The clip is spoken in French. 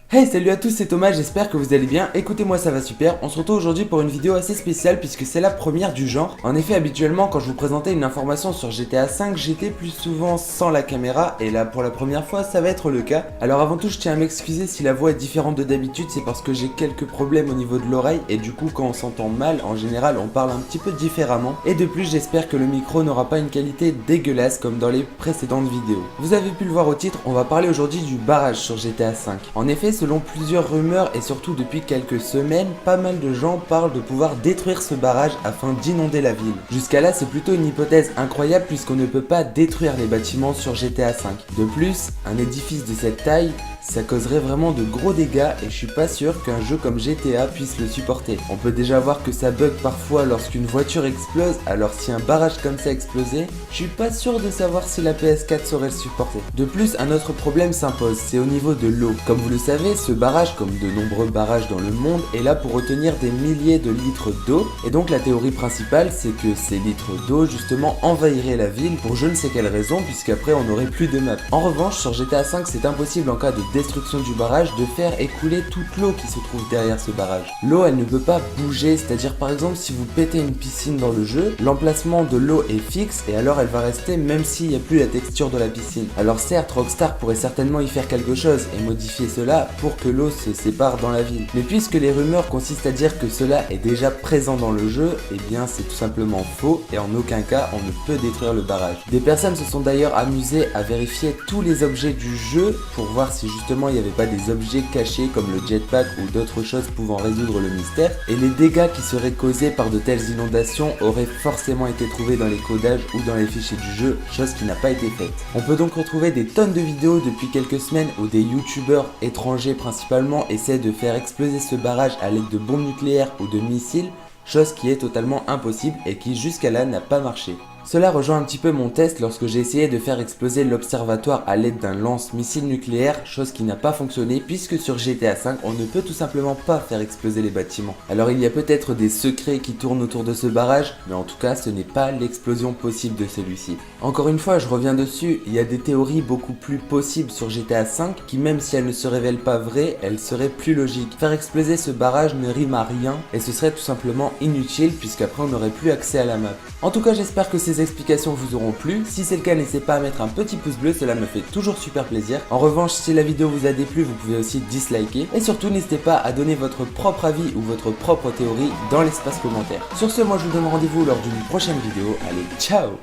Hey, salut à tous, c'est Thomas, j'espère que vous allez bien. Écoutez-moi, ça va super. On se retrouve aujourd'hui pour une vidéo assez spéciale puisque c'est la première du genre. En effet, habituellement, quand je vous présentais une information sur GTA V, j'étais plus souvent sans la caméra et là, pour la première fois, ça va être le cas. Alors avant tout, je tiens à m'excuser si la voix est différente de d'habitude, c'est parce que j'ai quelques problèmes au niveau de l'oreille et du coup, quand on s'entend mal, en général, on parle un petit peu différemment. Et de plus, j'espère que le micro n'aura pas une qualité dégueulasse comme dans les précédentes vidéos. Vous avez pu le voir au titre, on va parler aujourd'hui du barrage sur GTA V. En effet, selon plusieurs rumeurs et surtout depuis quelques semaines, pas mal de gens parlent de pouvoir détruire ce barrage afin d'inonder la ville. Jusqu'à là, c'est plutôt une hypothèse incroyable puisqu'on ne peut pas détruire les bâtiments sur GTA V. De plus, un édifice de cette taille, ça causerait vraiment de gros dégâts et je suis pas sûr qu'un jeu comme GTA puisse le supporter. On peut déjà voir que ça bug parfois lorsqu'une voiture explose, alors si un barrage comme ça explosait, je suis pas sûr de savoir si la PS4 saurait le supporter. De plus, un autre problème s'impose, c'est au niveau de l'eau. Comme vous le savez, ce barrage, comme de nombreux barrages dans le monde, est là pour retenir des milliers de litres d'eau, et donc la théorie principale, c'est que ces litres d'eau justement envahiraient la ville pour je ne sais quelle raison, puisqu'après on n'aurait plus de map. En revanche, sur GTA V, c'est impossible en cas de destruction du barrage de faire écouler toute l'eau qui se trouve derrière ce barrage. L'eau, elle ne peut pas bouger, c'est-à-dire par exemple si vous pétez une piscine dans le jeu, l'emplacement de l'eau est fixe et alors elle va rester même s'il n'y a plus la texture de la piscine. Alors certes, Rockstar pourrait certainement y faire quelque chose et modifier cela pour que l'eau se sépare dans la ville. Mais puisque les rumeurs consistent à dire que cela est déjà présent dans le jeu, eh bien c'est tout simplement faux et en aucun cas on ne peut détruire le barrage. Des personnes se sont d'ailleurs amusées à vérifier tous les objets du jeu pour voir si justement il n'y avait pas des objets cachés comme le jetpack ou d'autres choses pouvant résoudre le mystère, et les dégâts qui seraient causés par de telles inondations auraient forcément été trouvés dans les codages ou dans les fichiers du jeu, chose qui n'a pas été faite. On peut donc retrouver des tonnes de vidéos depuis quelques semaines où des youtubeurs étrangers principalement essaient de faire exploser ce barrage à l'aide de bombes nucléaires ou de missiles, chose qui est totalement impossible et qui jusqu'à là n'a pas marché. Cela rejoint un petit peu mon test lorsque j'ai essayé de faire exploser l'observatoire à l'aide d'un lance-missile nucléaire, chose qui n'a pas fonctionné puisque sur GTA V on ne peut tout simplement pas faire exploser les bâtiments. Alors il y a peut-être des secrets qui tournent autour de ce barrage, mais en tout cas ce n'est pas l'explosion possible de celui-ci. Encore une fois, je reviens dessus, il y a des théories beaucoup plus possibles sur GTA V qui, même si elles ne se révèlent pas vraies, elles seraient plus logiques. Faire exploser ce barrage ne rime à rien et ce serait tout simplement inutile puisqu'après on n'aurait plus accès à la map. En tout cas, j'espère que ces explications vous auront plu. Si c'est le cas, n'hésitez pas à mettre un petit pouce bleu, cela me fait toujours super plaisir. En revanche, si la vidéo vous a déplu, vous pouvez aussi disliker. Et surtout, n'hésitez pas à donner votre propre avis ou votre propre théorie dans l'espace commentaire. Sur ce, moi je vous donne rendez-vous lors d'une prochaine vidéo. Allez, ciao!